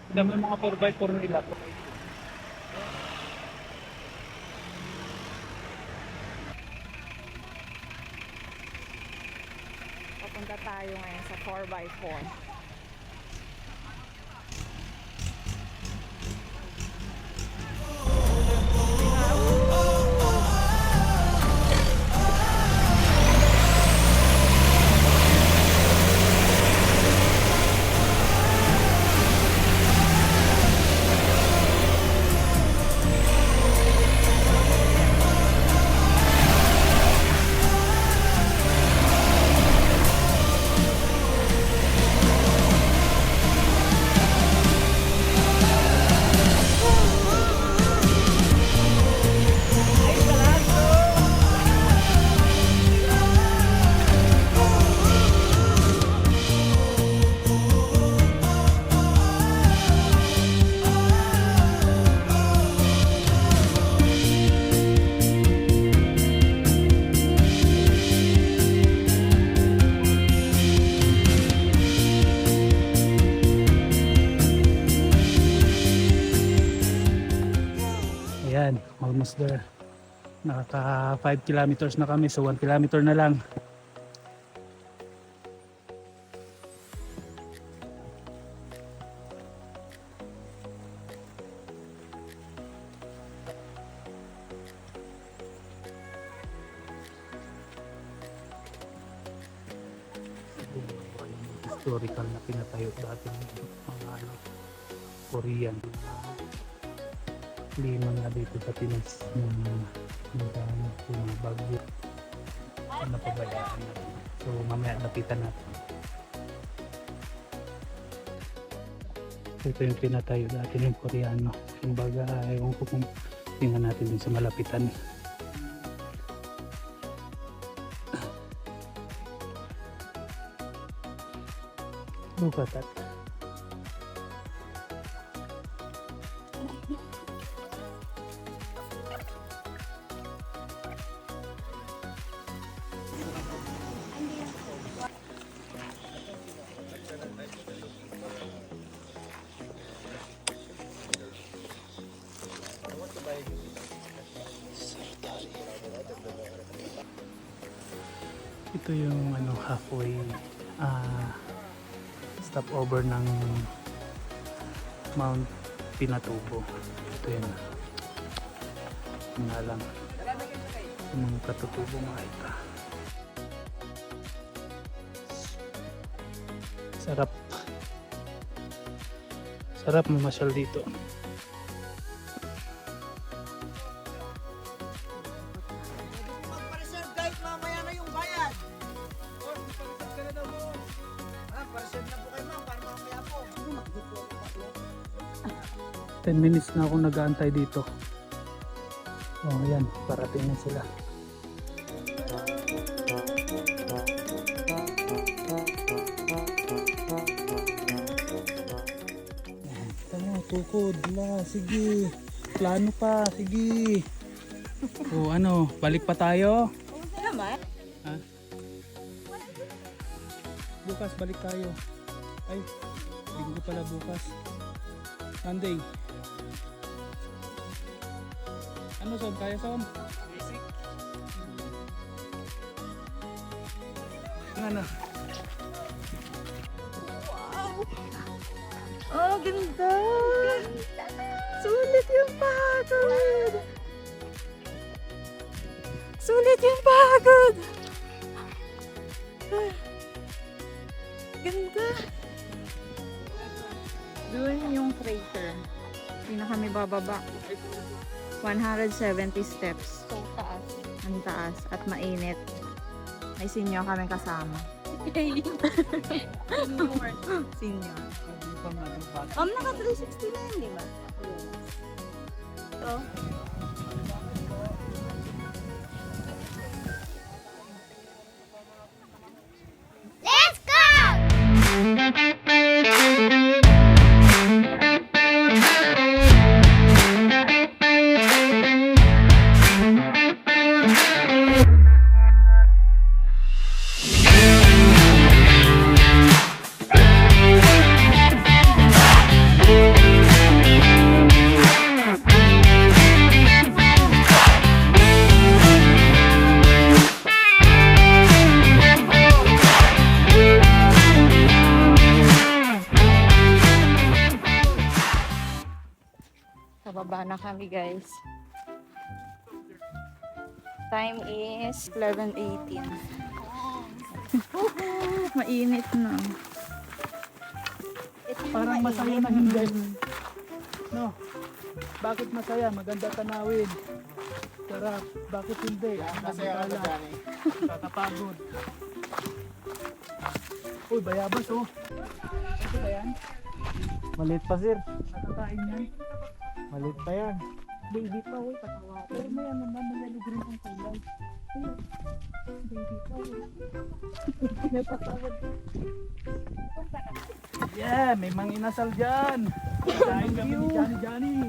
Dami mga 4x4 nila. Papunta tayo ngayon sa 4x4. Ayan, almost there. Nakaka 5 kilometers na kami, so 1 kilometer na lang. Historical na pinatayo dati ng mga Korean. Klima nga dito sa Pinas ng mga bagyo na napabayaan na. So mamaya lapitan natin. Ito yung pinatayo dati ng Koreano. Kumbaga ewan ko kung tingnan natin din sa malapitan. Look at that. Ito yung halfway stopover ng Mount Pinatubo. Ito yun. Nga lang yung mga katutubo makita. Sarap mamasyal dito. Mag-reserve guys, mamaya na yung bayad. Or, mag-reserve ka na daw mo. Pa-reserve na po kayo ma'am, para mamaya po. 10 minutes na ako nag-aantay dito. Oh, ayan, parating na sila. Tama, tukod la, sige. Plano pa, sige. O balik pa tayo? Naman? Ha? Bukas balik tayo. Ay, linggo pala bukas. Sunday. Son? Kaya son? Basic. Ano? Wow! Oh, ganda! Sulit yung pagod! Sulit yung pagod! Ganda! Doon yung crater. Hindi na kami bababa. 170 steps. So taas. Ang taas at mainit. May senior kami kasama. Senior. Naka 360 na yun, di ba? Ito. Let's go! Pababa na kami, guys. Time is 11:18. Mainit na. Parang masaya na hindi. No? Bakit masaya? Maganda tanawin. Sarap. Bakit hindi? Masaya ka ba, Johnny? Tatapagod. Uy, bayabas oh. Ito ba yan? Malit pa, sir. Nakakain yan. Malit pa yan. Baby pa, uy, patawa. Pero maya naman, mayalig rin ang kulay. Ayun. Baby pa, uy. Napatawad. Yeah, may mang inasal dyan. Kain kami ni Johnny.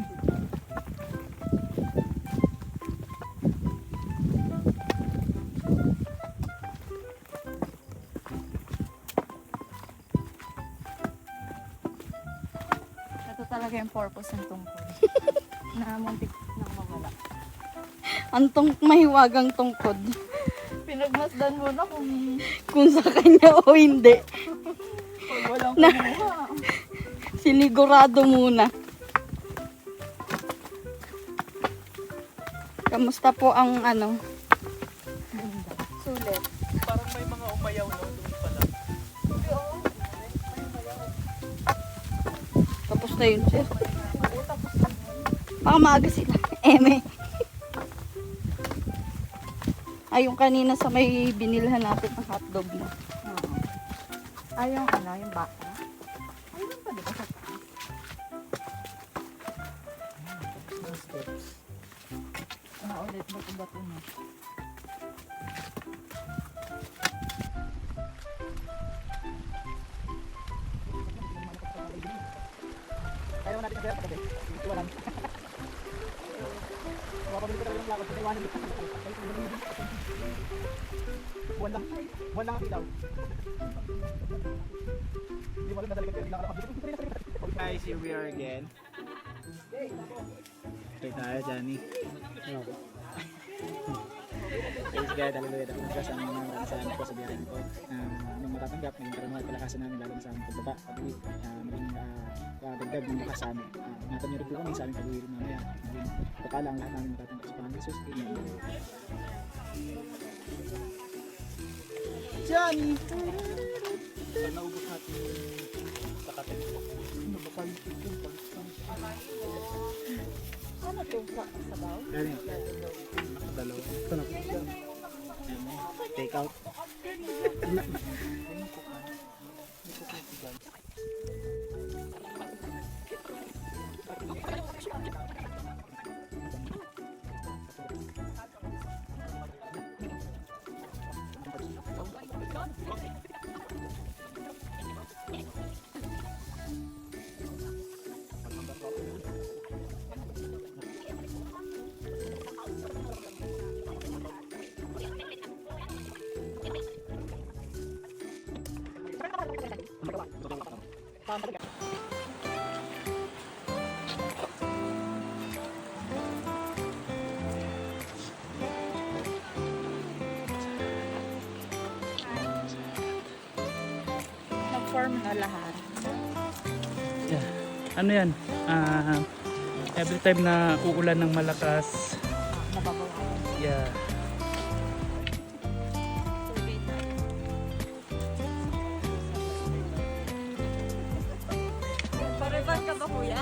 Ito talaga yung purpose ng tungkol. Na muntik nang mawala. Ang mahiwagang tungkod. Pinagmasdan mo na kung sa kanya o hindi. Pag walang Na- kumuha. Sinigurado muna. Kamusta po ang sulit? Parang may mga umayaw no, doon pala. Tapos na yun, sir. Baka maaga sila. Eme. Ay, yung kanina sa may binilhan natin ng hotdog mo. Ay, yung yung baka. Ay, yung pa diba sa taas? Ulit bato-bato na. Kaya natin sa pagkabi. Ito lang. Mapabili ko talaga ng lakad. Ito iwanan dito. Buwan lang ang ilaw. Hindi mo alam na talaga yung ilaw. Guys, here we are again. Okay tayo, Johnny. Praise God, hallelujah. Dahil kasama naman ang kasama ko sa biyahin ko. Nung matatanggap, naging karunuhan at kalakasan namin lalo na sa aming pagbaba. Patuloy, maging dagdag ng lakas sa amin. Ingatan niyo rin po kami sa aming pag-uwi rin mamaya. Maging pagkala ang lahat namin matatanggap sa Panginoon Jesus. Amen. Johnny! Pag naubos natin sa katin ko. Ano to? Sabaw? Johnny, dalawa. Ito na po. Take out. Nag-form na lahat. Yeah. Ano yan? Every time na uulan ng malakas, Nababawalan. yeah. Survey tayo. Pariban ka ba, kuya?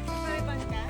Pariban ka?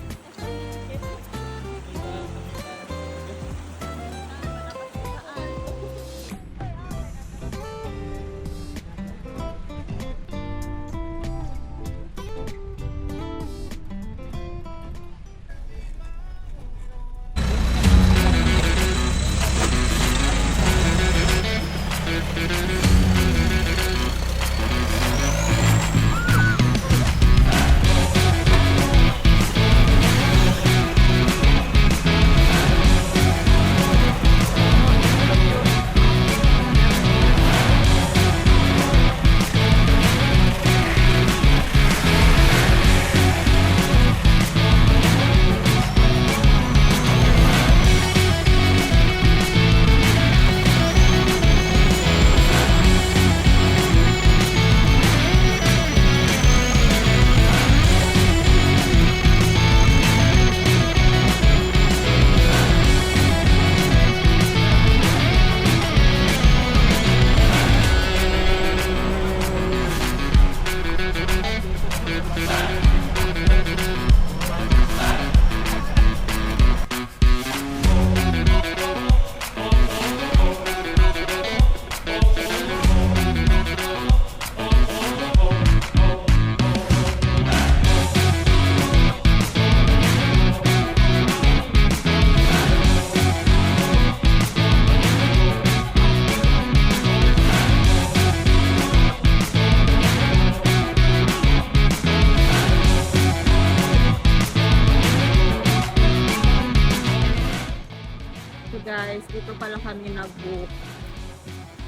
So guys, dito pala kami nag-book.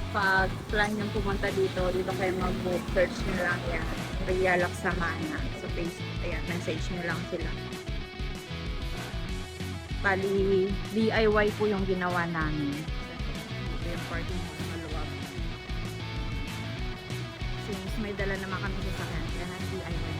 Pag plan nyo pumunta dito kayo mag-book. Search nyo lang yan. Ria Laksamana sa Facebook. Ayan, message nyo lang sila. Bali, DIY po yung ginawa namin. Ito yung parking hall, maluwag. Since may dala naman kami sa sakyan, kaya DIY